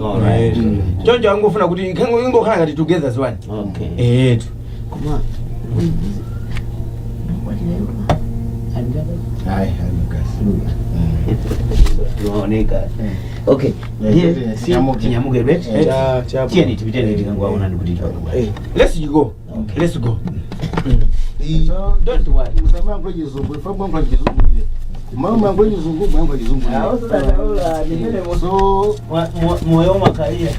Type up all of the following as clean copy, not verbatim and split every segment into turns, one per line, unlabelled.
All right.
Jonjo angofuna kuti ingokhala ngati together as one.
Okay.
Come on.
Hai,
Tunaoneka. Okay. Nyamuke bet. Tieni tibiteni tikangwaona ndikuti chakwa.
Let's go.
Okay.
Let's go.
So
Don't worry.
Usama kwa jizungu, ifamu kwa jizungu ile. Mama kwa jizungu, mama kwa jizungu. So
moyo makalia.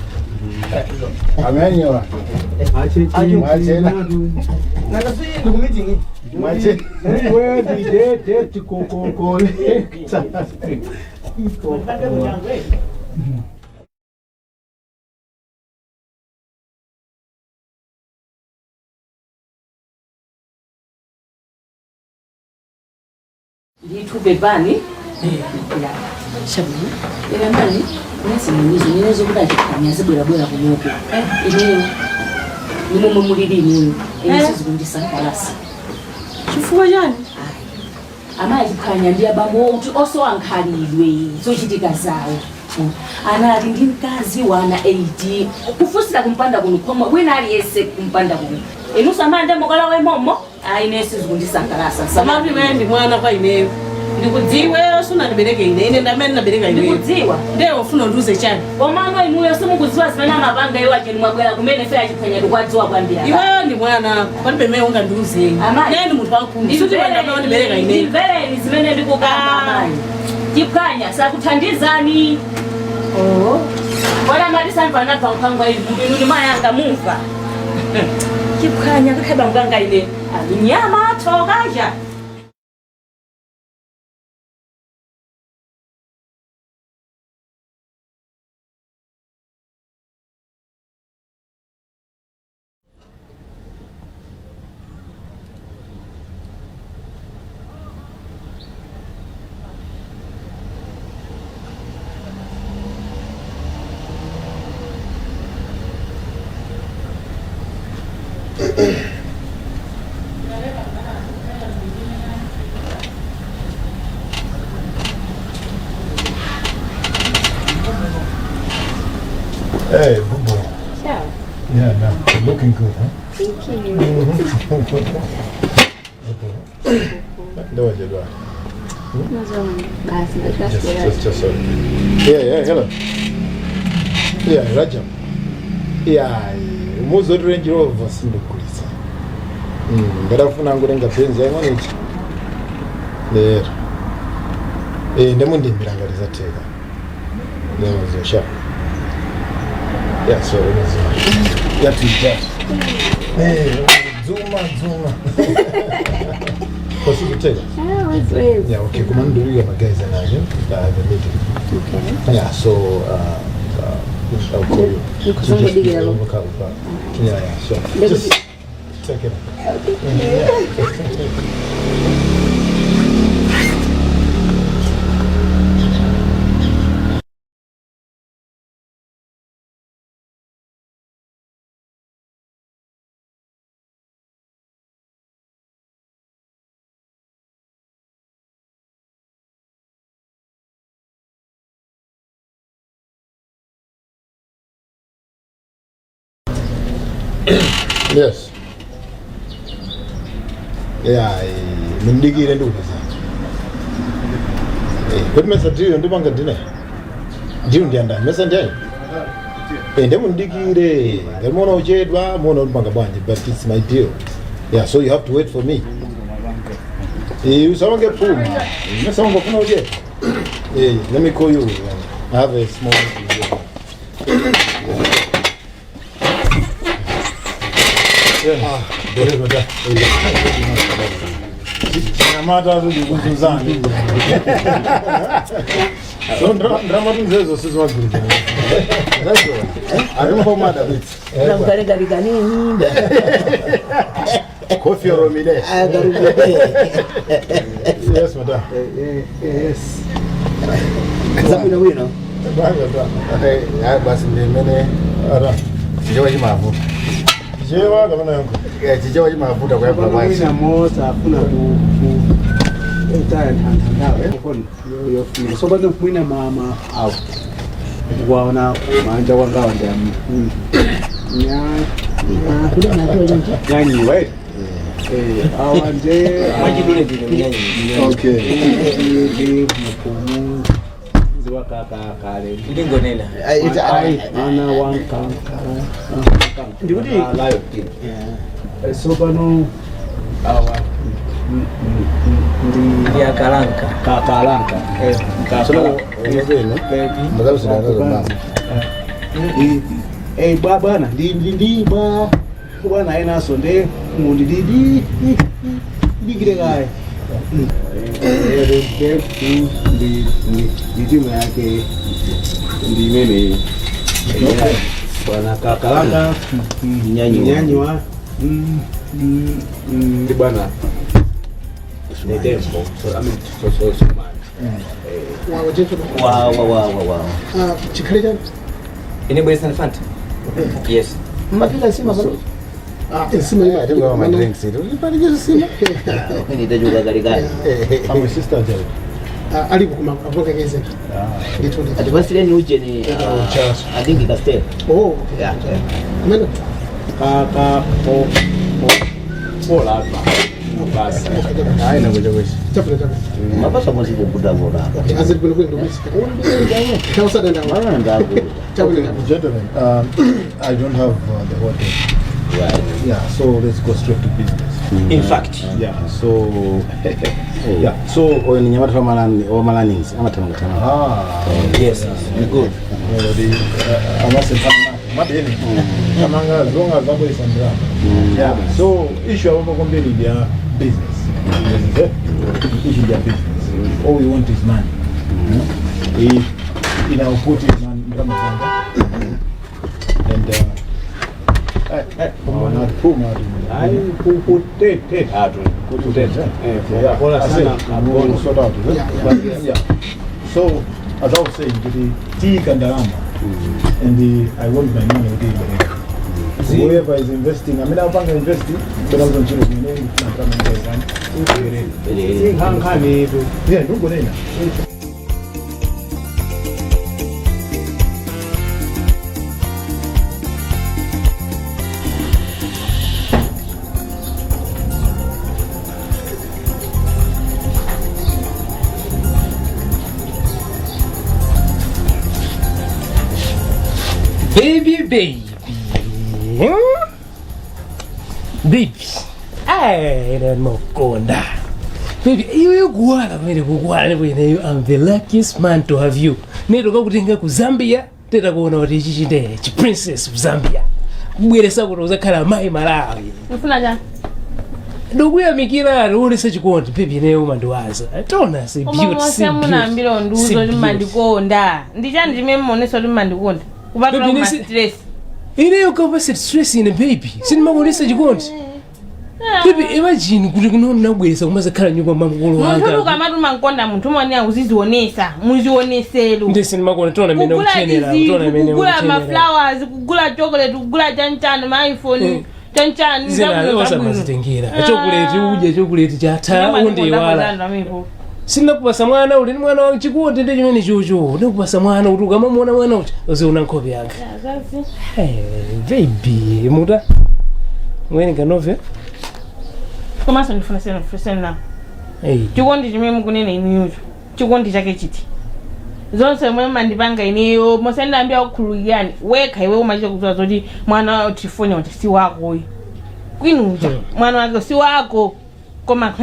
Amenyewa. Achela.
Nakasuye ku meeting.
Mache. Wewe dite kokokole.
Litube bani ya shabu ina mali nasi nizo kuda kanya zibura bura kumoko ine ni mumu mulidi ni ine sizikundisa kalasi
chifuwa yani
amazi kanya ndiya bambo uthi oso ankhalilwe so chitika zawo ana ali ndi mkazi wana 80 kufusira kumpanda kuno koma wina ali yese kumpanda kuno inu samanda mokala we momo aine sizikundisa kalasa
samapi wendi mwana kwa ineyo ndikudziwe suna ndibereke ine ndamene nabereka ine
ndikudziwa
ndewo ufuna nduze chani
omano imuyo simukudziwa zimene amapanga iwo acheni mwabwera kumene fe achiphwanya ndikwadziwa kwambira
iweyo ndi mwana palibe mene unga nduze neni munthu wankulu suti wandamene ndibereka ine
ndimvereni zimene ndikukamba amayi chiphwanya sakuthandizani wala mali sanvanabva mphangwa inu ndi mayanga mumva chiphwanya kukheba mkanga ine nyama athokaja
Hey, Bubu.
Ciao.
Yeah, no, looking good, huh?
Thank you.
Ndio jadwa.
Basi
Just yeah, hello. Yeah, Rajab. Yeah, umuzo range rover sindukulisa. Ndarafuna ngurenga penzi yangu niki. Lero. Ndemundimira ngariza tega. Ndio sha. Yeah, so yeah, to that. Zuma. What's the tell? Yeah, okay. Come on, do you have a guys and I have a meeting. Okay. Yeah, so I'll call you. Yeah, sure. Just take it. Yes. Yeah, mundigire ndukuza. Kuti mesa ndiyo ndipanga ndine. Ndiyo ndianda mesa ndiyo. Ndemundigire. Ngemona uchedwa, mona ndipanga bwanje, but it's my deal. Yeah, so you have to wait for me. Usawange puma. Mesa wangu kuna uje. Let me call you. I have a small Deliver Namata kuzuzana. So drama tunzezo sizwa good. That's all. I don't know mother bit.
Namkarega nini?
Coffee or mide. Yes, madam.
Yes. Zamina wino.
Basi ndemene ara. Sijawaji mafuta. Jewa gavana yangu. Sijawaji mafuta kwa hapa basi.
Mina mosa hakuna ku entire tandao. Yo so bado mwina mama au. kuwaona manja wanga wanda nyanyi right awanje
Majidule vile nyanyi.
Okay.
mukumu ziwa kale
Ndingonena.
ana wanka
Ndikuti
live so bano awa
ndi akalanka.
Kalanka. Bwana ndi bwana aina sonde mundi ndi gire gae. Ndi timu yake ndi mimi. Bwana Kalanka nyanywa ndi bwana Tempo. So I mean so
Wow.
Chikaleta
Ini boleh sana Fanta? Yes.
mapila sima bado.
Sima hiyo ndio mama drinks ndio. Nipande sima.
Ini tajuga gari.
Our sister there.
Alipo kuma avoka keze. Nditoni.
Advance ni uje ni I think it stay.
Oh,
Yeah.
kumena.
Pola basi. Haina ngoja ngoja.
Chapula.
Mapasa mwanzi kubuda bora.
Okay, azali kwenda kwenda muziki. Kausa danda.
Mara ndapo.
Chapula.
Gentlemen, I don't have the whole day.
Right.
Yeah, so let's go straight to business.
In fact.
Yeah, so yeah, so
Ni nyamata fa malanings ama tamanga.
Yes. Good.
amase madeni kamanga zonga zabo isandra. Yeah, so issue of company their business. Issue their business. All we want is money. In our put it man Ramazanga. And so as I was saying, the tea Kandarama, and I want my money within the area. So whoever is investing, I mean, I'm investing, but I'm going to yeah, don't go there.
Baby. Baby. I don't know, Konda. Baby, you go I'm the luckiest man to have you. Neto kutenga ku Zambia, teta kuona wati chichinde, princess of Zambia. Kubweresa kuti uzakhala mai Malawi.
Ufuna ja?
Nduguya mikira ruri sechikondi baby ne umandiwaza. Atona se beauty.
Mama muna mbilo nduzo limandikonda. Ndichani chimemmoneso limandikonda. Kubatula ma stress.
Ine ukapa stress ine baby. Sinimakonesa chikondi. Baby, imagine kuti kunona bwesa kumazakhala nyumba mamukulu wanga.
Muntu ukamatuma nkonda muntu mwani uzizionesa, muzioneselo.
Ndese nimakona tona mene uchenera, tona mene uchenera.
Kugula ma flowers, kugula chocolate, kugula chanchani, ma iPhone, chanchani.
Zena osamazitengera. Chocolate chata unde wala. Sina kupasa mwana uli ni mwana wa chikundi ndi chimene chocho. Ndikupasa mwana kuti ukamamona mwana uti uziona nkhope yake. Hey, baby, muta. Ngweni kanove?
Komanso ndifuna sena. Chikondi chimene kunene iniyo. Chikondi chake chiti. Zonse mwe mandipanga ineyo mosenda ambia kukhuluyani. Wekha iwe umachita kuzwa zoti mwana wa tifoni wati si wako uyu. Kwinuja. Mwana wake si wako. Koma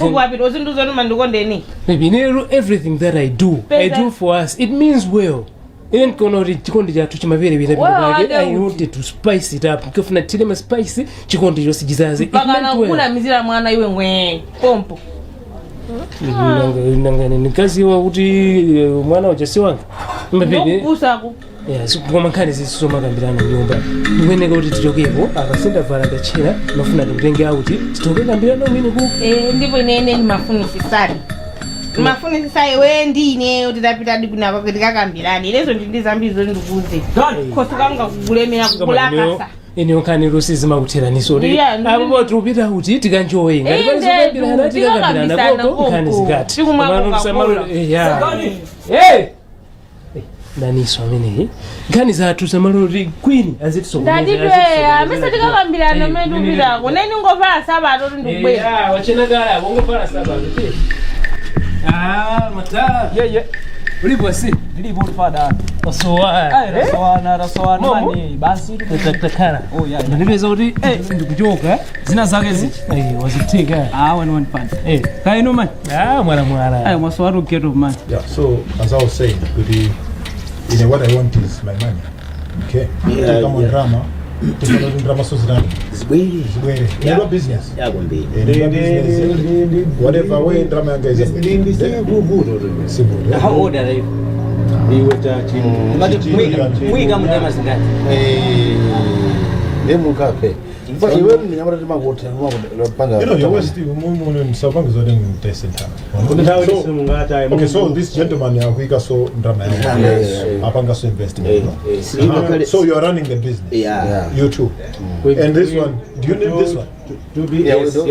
Ugwapita uzinduzo numandikondeni.
Baby, everything that I do for us. It means well. Even kono chikondi cha tuchimavere bila I wanted to spice it up. Nkafuna tilema spice chikondi chose jizaze.
Bakana kula mizira mwana iwe ngwe pompo.
Nangane nikazi wa kuti mwana uchasi wanga.
Baby kusako.
Yeah, koma nkhani zisoma kambirana nyumba. Ndikuyeneka kuti tichokeko akasinda vala kachena mafuna tikutenge auti titoke kambirana mwini ku.
Ndipo inene ni mafunisisari. Mafunisisari we ndine utapita dikuna pakati kakambirana. Ilezo ndizambizo ndikuze. Kosi kanga kugulemera kukulakasa.
ine onkani rusizi makutheraniso kuti apo poti upita kuti tikanjowe ngati palizokambirana tikakambirana koko nkhani zikati daniso ameneyi nkhani zathu samaloti queen
ndatipeya amese tikakambirana mene upitako neni ungovala sabato kuti ndikubwera
wachenakala ungovala sabato mata ulipo si
Nilipo fada. Rasoana mani basi
tutakana.
Oh yeah.
Nilipeza kuti ndikuchoka
zina zake zi.
Wazitika.
One pan. Kaino man.
Mwana.
Maswaro get of man.
Yeah, so as I was saying, what I want is my money. Okay?
Yeah,
come on drama. Drama so Zibwere. Never business.
Yeah, going be.
Whatever way drama guys.
How old are you?
He was we come with them zingati. Nemu kape. But you will never do my water.
You know, you was the moon and Savang is doing testing time. Okay, so this gentleman, we got so drama. Apangaso investing. So you are running the business.
Yeah.
You too. And this one, do you need this one?
To be yes. The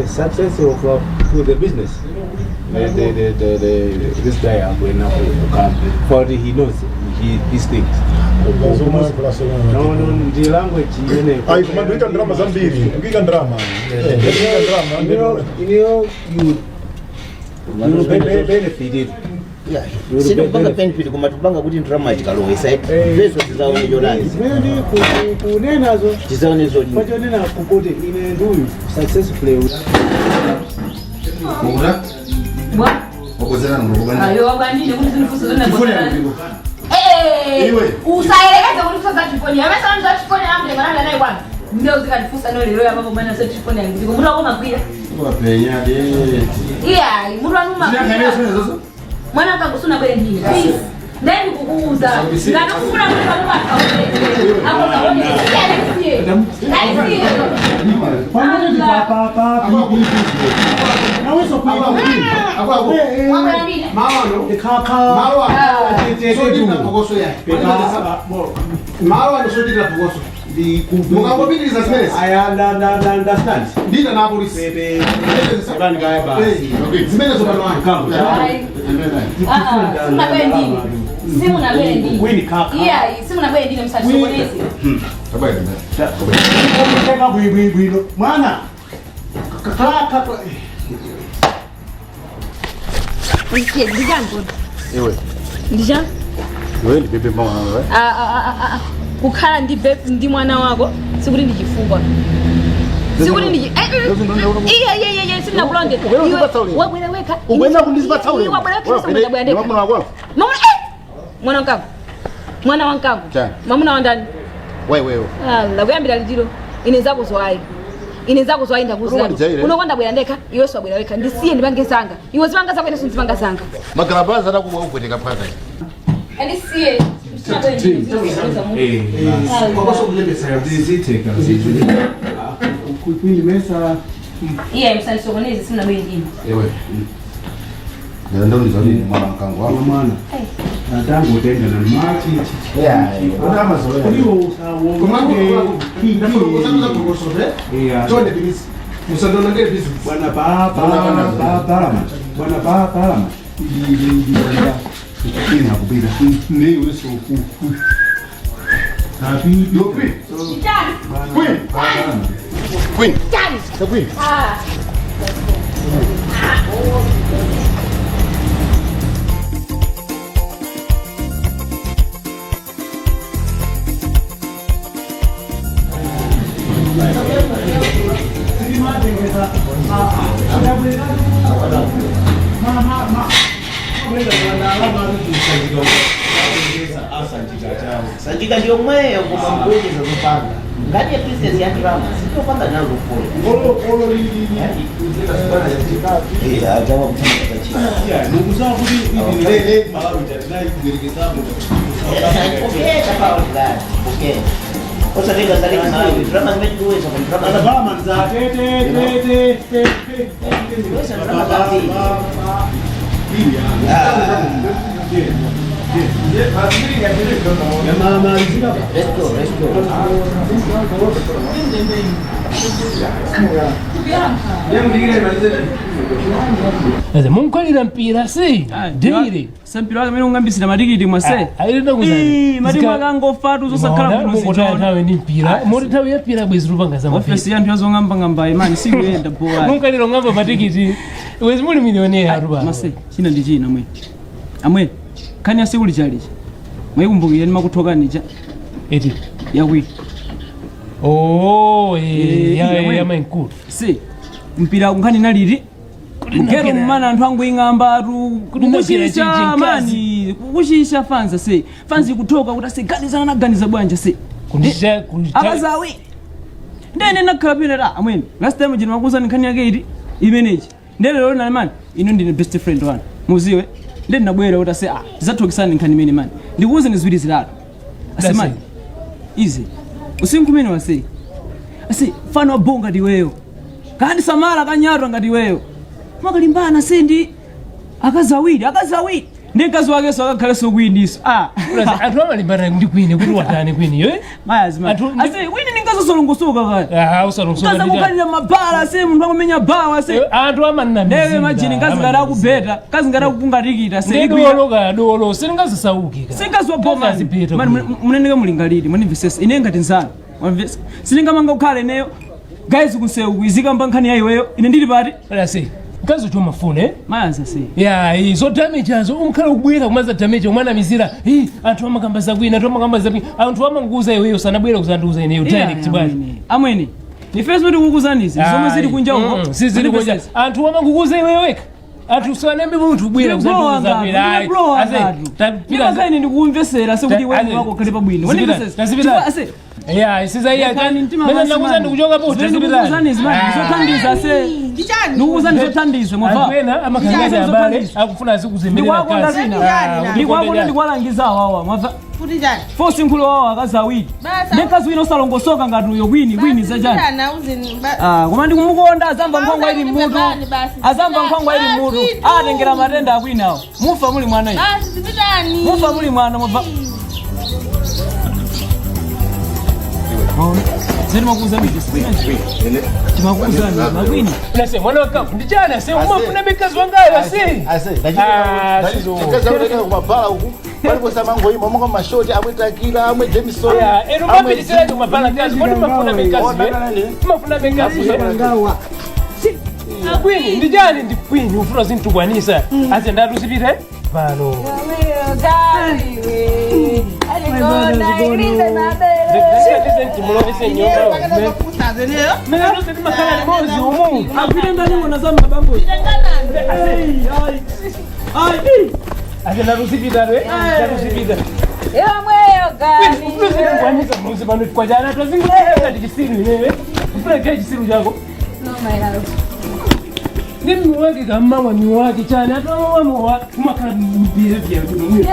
success of the business. This guy I'm going up to come for he knows his things. No, the language.
I command we can drama Zambiri. We can drama.
You benefit.
Yeah. Sino kupanga benefit kumatubanga kuti drama ikalowesa peso tizaone Jordan.
Kunenazo.
Tizaone zoni.
Pacho nena kukote ine nduyu successfully.
Mura?
What?
Okozana ngokubana.
Ayo wabandile kuti zinifuso zona
kufuna ndiko. Iwe.
Usaelekeze kuti fusa chifoni. Amesa nje chifoni amle kana naye bwana. Ndio zikatifusa no lero yapo bwana sasa chifoni yangu. Ndiko mura koma kwira.
Wapenya de.
Yeah, mura numa. Mwana kakusuna bwe ndini. Please. Then kukuuza. Ngana kufuna mtu kama akaone. Hapo kaone. Simu na bendi. Yeah, simu na bendi msachonezi. Mwana. Kaka.
Ewe.
Ndija?
Wewe ni bebe mama wewe.
Kukhala ndi mwana wako sikuti ndichifukwa. Sikuti ndiji. Iya, sina kulonde. Wabwera weka.
Ubwena kundizipatsa ule.
Wabwera kisa mwana ndeka.
Mwana wako.
Mwana wangu. Mwana wangu. Mama wa ndani.
Wewe.
La kuyambira litiro. Ineza kuzwai. Ineza kuzwai ndakuzira. Unokonda bwera ndeka, iwe swa bwera weka. Ndisiye ndipange sanga. Iwe zipanga zako ine sindipanga sanga.
Magarabaza atakuwa ukweteka pata.
Ndisiye. Iya msanisokonezi sina bendi.
Ewe. Ndio nizali mwana mkango wako.
Mwana. Natango tenda na machi.
Yeah.
Kuna mazoea. Kuliwo usawo.
Kusanza kukosobe.
Yeah.
Twende bilisi. Musandona ngeke bisu.
Bwana Parama. Bwana Parama. Ina kubira. Ni uso ku. Happy
Yopi.
Queen.
Queen.
The Queen.
Sanjika ndio mweyo kwa mbuzi za kupanga. Ngani ya business ya drama. Sio panga nazo kwa.
Olo
Jamaa mtaka chini.
Yeah, ndugu zangu hivi Malawi tatizo kugerekeza hapo.
Okay, tafauti gani? Okay. Kosa ndio zalika Malawi. Drama zimejueza kwa drama.
Alabama za tete.
Drama gapi?
munkolera mpira si deire
sempira wake mimi ungambisira matikiti mwase
ailenda kuzani
mati mwakangofatu zosakhala
tawe ndi mpira moti tawe yapira bwezi lupanga za
ofisi yanthu yazong'amba imani sikuyenda bowa
munkalira ng'amba matikiti wezi muli milionea aruba
mase china ndi china amwe kani asikuli chalichi mwikumbukire ni makuthokanicha
eti
yawi
ya mainkulu
si mpira kunkhani naliti ngero mmana anthu angoing'amba atu kukushisha mani kukushisha fanza se fanzi kuthoka kuti asiganizana naganiza bwanja se akazawi ndene nakhala pena amwene last time jina makuza nkhani yake iti imeneji ndelero na mani ino ndine best friend wanu muziwe ndene nabwera kuti ase zathokisana nkhani imene mani ndikuuze ni ziwiri zilatu ase mani izi usinkhumene wase ase fano wabonga ndiweyo kandi samala kanyatwa ngati weyo makalimbana sendi akazawiri ndi mkazi wake so akakhale sokwindiso
anthu amalimbana ndi kwine kuti watani kwine yo
mayazi ase wini ningazo solongosoka kaya
usalongosoka
kaza kukalira mabala se munthu akumenya bawa se
anthu amanamizinda
newe majini kazi ngara kubeta kazi ngara kupungatikita se
dolo singazisaukika
singazwaboma mani muneneka mulingaliri mwanimvesesa ine ngati nzanu mwamvesa siningamanga kukhale neyo guys kunsewu kuizika mbankhani yayiweyo ine ndili pati
asi mkazi uchomafune
mayanza se
ya izo damage azo umkhala kubwera kumaza damage umwana mizira anthu amakamba zakwina anthu amakamba zakwina anthu amanguza iweyo sanabwera kuzanduza ineyo direct bwana
amwene ni Facebook kukuzanizi zomwe zili kunja uko
sizili kunja anthu amangukuza iweyo weka anthu sanembe munthu kubwera kuzanduza zakwina
ndikazaini ndikuumvesera sekuti wewe wako khale pabwino wanimvesesa ase
ya sizaiya kani mena nakuza ndikuchoka po
ndikuzanizi mani zothandiza se ndikuzani zothandiza mwava
akwena amakangaza abale akufuna azikuzembelera kazi
ndikwakonda ndikwalangiza awawa mwava
kuti chani
fosi nkhulo wawa akazawiri ndekazi wina osalongosoka ngati uyo wini zachani koma ndikumukonda azamva nkhwangwa ili mmutu atengera matenda akwinawo mufa muli mwana mufa muli mwana mwava zeni makuza miji timakuza ni mawini
unase mwana waka ndichana se umafuna bekazi wangayo
ase ndakika kumabhala uku palipo samango ima monga mashoti amwetakila amwe Jameson
eno mapitira kumabhala kazi kodi mafuna bekazi
ngawa
kwini ndijani ndi kwini ufuna zintukwanisa ase ndatuzipite pano Nimuweke kama wamiwake chana hata wamuwa kumakala mpira vya kudumu.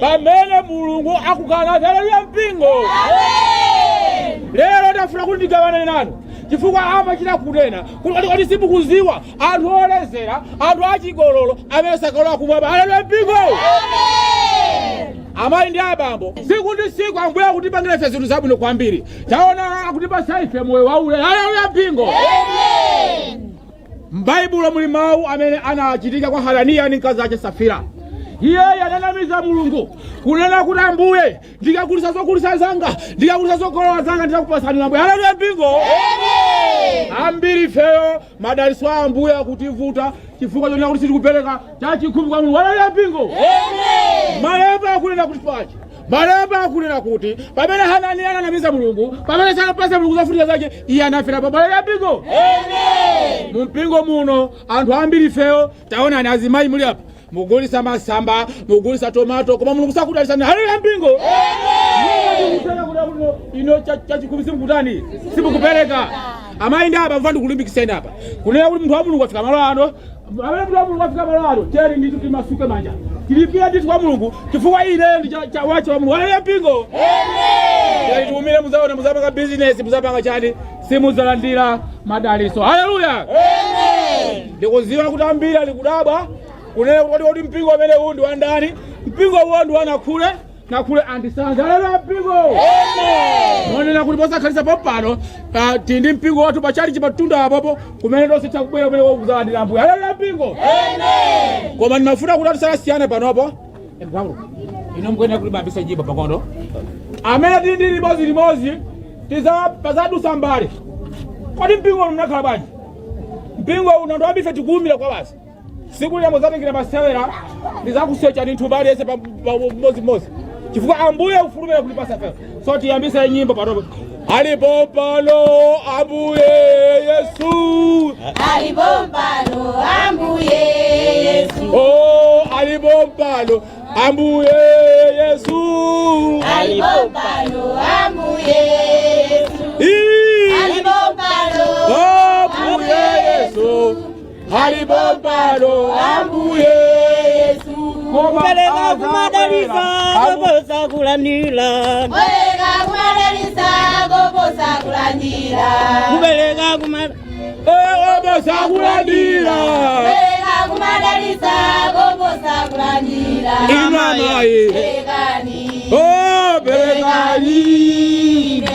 Bamene mulungu akukana zalaliya mpingo. Lero ndafuna kuti ndigawane nanu chifukwa apa chinakunena kuti simukuziwa anthu olezera anthu achigololo amene sakalola kumwamba zalaliya mpingo. Amayi ndi abambo siku ndi siku ambuye akutipangira ife zinthu zabwino kwambiri. Taona akutipasa ife moyo waulere zalaliya mpingo. M'Baibulo muli mawu amene anachitika kwa Hananiya ndi mkazi wake Safira. Iye yananamiza mulungu kunena kuti ambuye ndikagulitsa zokulisa zanga ndikagulitsa zokolola zanga ndikakupasani ambuye zalaliya mpingo. Ambiri feyo madalitso a ambuye akutivuta chifukwa chonena kuti sitikupereka chachikhumi kwa mulungu zalaliya mpingo. Malemba akunena kuti pachi malemba akunena kuti pamene Hananiya ananamiza mulungu pamene sanapasa mulungu zofunika zake iye anafera pa zalaliya mpingo. Mu mpingo muno anthu ambiri feyo taonani azimayi muli apa mugulisa masamba mugulisa tomato koma mulungu sakudalisani zalaliya mpingo. Ino chachikhumi simukutani simukupereka. Amayi ndi apa mfandi kulimbikiseni apa kunena kuti munthu wa mulungu afika malo ano amene munthu wa mulungu afika malo ano teri nditu timasuke manja tilipia nditu kwa mulungu chifukwa ine ndi wache wa mulungu zalaliya mpingo. Tiumire muzaona muzapanga business muzapanga chani simuzalandira madalitso. Haleluya. Ndikuziwa kuti ambiri ali kudabwa kunena kuti mpingo amene uwu ndi wandani mpingo uwo ndi wanakhule nakhule andisanza zalaliya mpingo. Monena kuti posakhalisa popano tindi mpingo wathu pachali chipatunda apopo kumene tonse takubwera kumene wokuzalandira ambuye zalaliya mpingo. Koma ndimafuna kuti tisalasiyane panopo ino mkuyenera kuti mabisa jiba pakondo amene tindi limodzi tizadusa mbali. Kodi mpingo uno mnakhala bwanji? Mpingo uno ndo abife tikuwumira kwa basi siku lya muzatengira masewera ndizakusecha ndi nthumba yese pamodzimodzi chifukwa ambuye ufulumira kulipasa fera. So tiyambise nyimbo panopo. Alipo pano ambuye Yesu,
alipo pano ambuye Yesu,
oh alipo pano ambuye Yesu,
alipo pano ambuye Yesu, alipo pano
ambuye Yesu, alipo pano ambuye Yesu.
Kubereka kumadalitsa kuposa kulandira.
Kubereka kumadalitsa kuposa kulandira.
Kubereka kuposa kulandira.
Kubereka kumadalitsa kuposa kulandira.
Imamayi.
Berekani.
Oh berekani.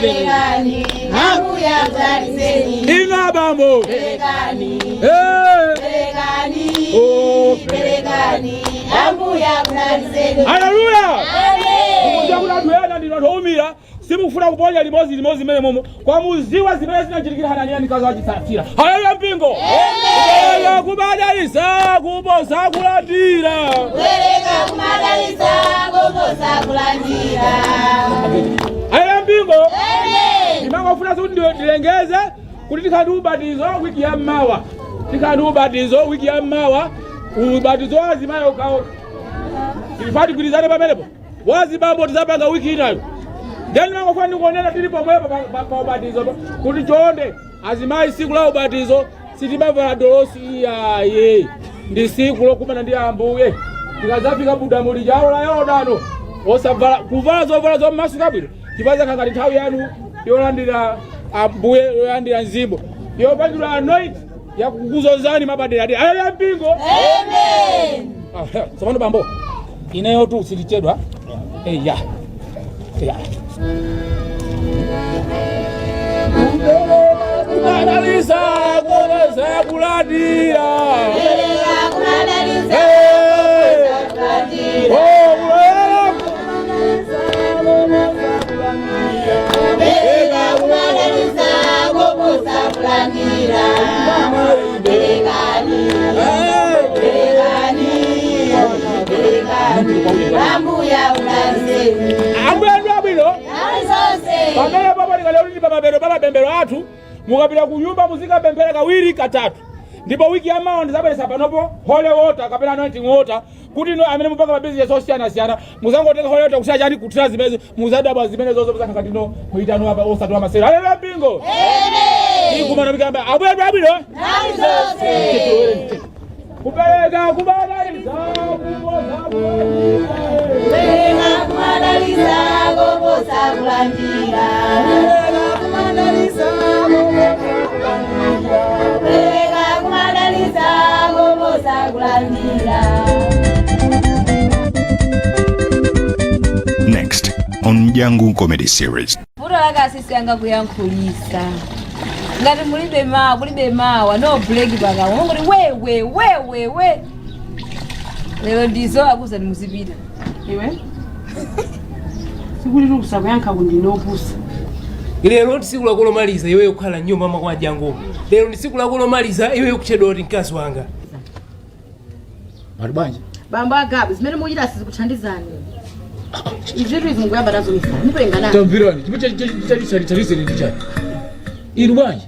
Berekani. Ambuye akudalitseni.
Inabambo.
Berekani. Berekani.
Oh
berekani. Ambuye akudalitseni.
Haleluya.
Amen.
Kuja kuna tuyenda ndino toumira simufuna kuponya limodzi mene momo kwa muziwa zimene zinachitikira Hananiya ndi mkazi wake Safira. Haleluya mpingo. Kubereka kumadalitsa kuposa kulandira.
Kubereka kumadalitsa kuposa kulandira.
Haleluya mpingo.
Amen.
Ndimangofuna kuti ndilengeze kuti tikhandi ubatizo wiki ya mmawa. Tikhandi ubatizo wiki ya mmawa. Ubatizo wazimayi ukaona. Tifati kulizane pamenepo. Wazibambo tizapanga wiki inayo. Then ndimangofuna ndikuonera tili pomwepo pa ubatizo kuti chonde azimayi siku la ubatizo sitimavala dolosi iyaye. Ndi siku lokumana ndi ambuye. Tikazafika budamuli jawo la Yordano. Osavala kuvala zovala zomasuka bwino. Chipaza kangati nthawi yanu yolandira ambuye yolandira nzimbo. Yopandula anoint ya kukuzozani mabadera. Haleluya mpingo.
Amen.
Samano bambo. Ineyo tu silichedwa. Ya. Kumadaliza ngomeza kulandira.
Bereka kumadaliza ngomeza kulandira. Bereka kumadaliza ngomeza kulandira. Berekani. Ambuya unaliseni.
Ambuya ndwabwino.
Nalizose.
Pamene baba likaleuti baba bembero athu mukapita kunyumba muzika bembera kawiri katatu. Ndipo wiki ya mawa ndizabweresa panopo holy water kapena anointing water kuti no amene mupanga mabizi ya siyana muzangotenga holy water kusiyana kutira zimene muzadaba zimene zozo muzakha katino muitano apa osatu amasera. Haleluya bingo.
Amen.
Ikumana bikamba ambuya ndwabwino.
Nalizose.
Kupereka kumadaliza
Bereka kumadaliza ngomeza kulandira. Bereka kumadaliza ngomeza kulandira.
Next on MDYANGU comedy series.
Mutolaka sisi yanga kuyankhulisa. Ngati mulibe mawa no break banga. Ngoti we. Lero ndizo akuza ni muzipita.
Iwe? Sikuli kusakuyankha kundinopusa.
Lero ndisiku lakulomaliza iwe ukhala nyumba mwa kwa Dyangu. Lero ndisiku lakulomaliza iwe ukuchedwa kuti mkazi wanga.
Maribanje.
Bamba agabe zimene muchita sizikuthandizani. Izvitu izi mukuyamba nazo misana. Mupengana.
Tambirani. Chalitse ndichani. Inu banje.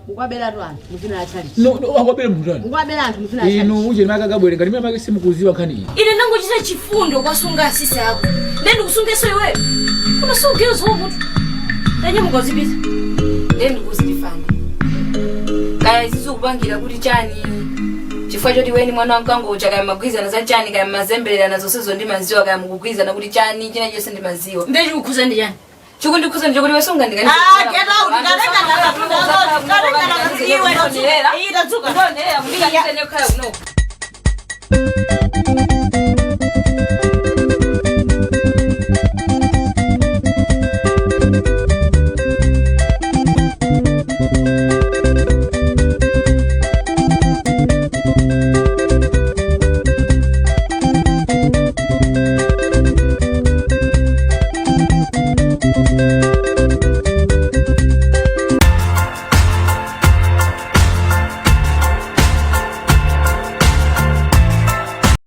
Mukwabela anthu muzina la charity.
No, akwabela mutani.
Mukwabela anthu muzina la charity.
Inu uje makagabwere ngati mimi make simukuziwa kani.
Ine nangochita chifundo kwasunga asisi ako. Ndende kusungeso iwe. Unasungeyo zokuti. Ndanye mukazipita. Ndende kuzifanda. Kaya isizo kupangira kuti chani. Chifukwa choti weni mwana wangu kangocha kaya magwiza na za chani kaya mazembelera nazo sezo ndi maziwa kaya mukugwiza na kuti chani china chose ndi maziwa. Ndeje ukhuza ndi chani? Chikundikhuza ndi kuti wesunga ndikani.
Get out. Iwe ndodzuka.
Ndonera kundika kitene kaya kuno.